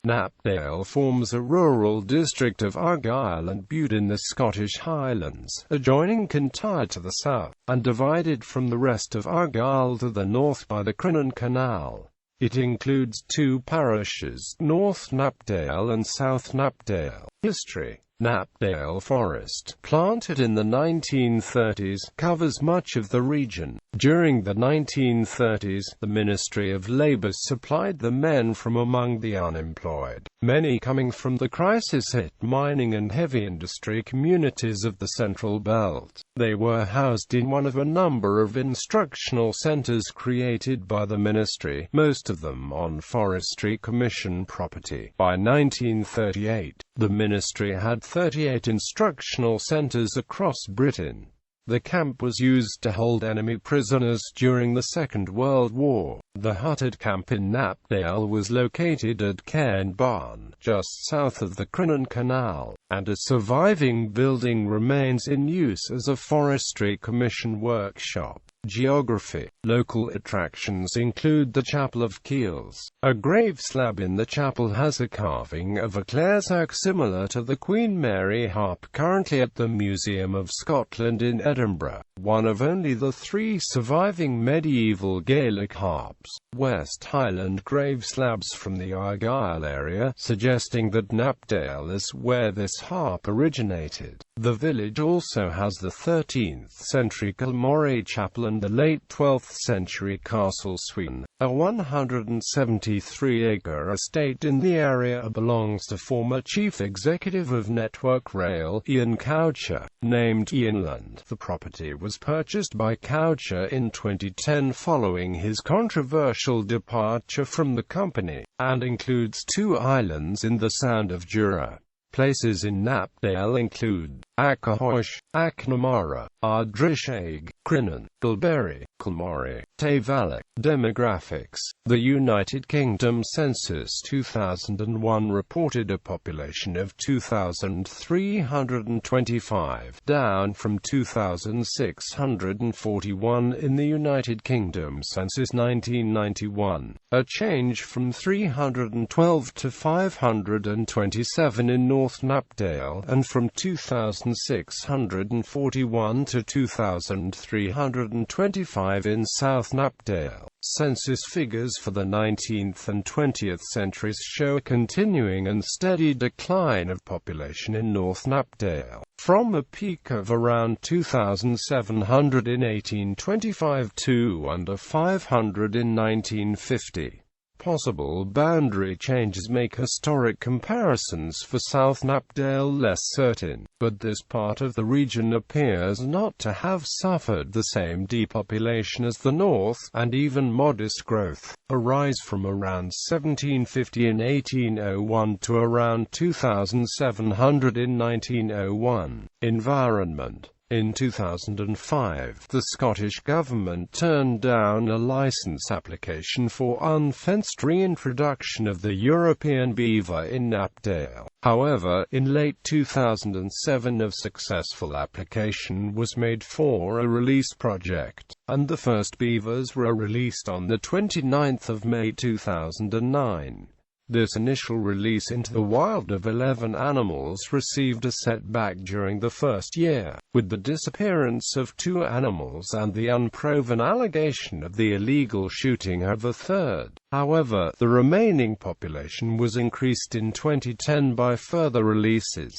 Knapdale forms a rural district of Argyll and Bute in the Scottish Highlands, adjoining Kintyre to the south, and divided from the rest of Argyll to the north by the Crinan Canal. It includes two parishes, North Knapdale and South Knapdale. History: Knapdale Forest, planted in the 1930s, covers much of the region. During the 1930s, the Ministry of Labour supplied the men from among the unemployed, many coming from the crisis-hit mining and heavy industry communities of the Central Belt. They were housed in one of a number of instructional centres created by the ministry, most of them on Forestry Commission property. By 1938, the ministry had 38 instructional centres across Britain. The camp was used to hold enemy prisoners during the Second World War. The hutted camp in Knapdale was located at Cairn Barn, just south of the Crinan Canal, and a surviving building remains in use as a Forestry Commission workshop. Geography: local attractions include the Chapel of Keels. A grave slab in the chapel has a carving of a claresac similar to the Queen Mary harp currently at the Museum of Scotland in Edinburgh, one of only the 3 surviving medieval Gaelic harps. West Highland grave slabs from the Argyll area, suggesting that Knapdale is where this harp originated. The village also has the 13th-century Kilmorey Chapel and the late 12th-century Castle Sween. A 173-acre estate in the area belongs to former Chief Executive of Network Rail, Ian Coucher, named Ianland. The property was purchased by Coucher in 2010 following his controversial departure from the company, and includes 2 islands in the Sound of Jura. Places in Knapdale include Achahosh, Achnamara, Ardrishaig, Crinan, Kilberry, Kilmorey, Tavalic. Demographics: the United Kingdom Census 2001 reported a population of 2,325, down from 2,641 in the United Kingdom Census 1991, a change from 312 to 527 in North Knapdale, and from 2,641 to 2,325 in South Knapdale. Census figures for the 19th and 20th centuries show a continuing and steady decline of population in North Knapdale, from a peak of around 2,700 in 1825 to under 500 in 1950. Possible boundary changes make historic comparisons for South Knapdale less certain, but this part of the region appears not to have suffered the same depopulation as the north, and even modest growth. A rise from around 1750 in 1801 to around 2,700 in 1901. Environment: in 2005, the Scottish Government turned down a licence application for unfenced reintroduction of the European beaver in Knapdale. However, in late 2007 a successful application was made for a release project, and the first beavers were released on the 29th of May 2009. This initial release into the wild of 11 animals received a setback during the first year, with the disappearance of 2 animals and the unproven allegation of the illegal shooting of a third. However, the remaining population was increased in 2010 by further releases.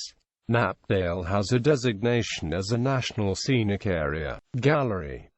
Knapdale has a designation as a National Scenic Area. Gallery.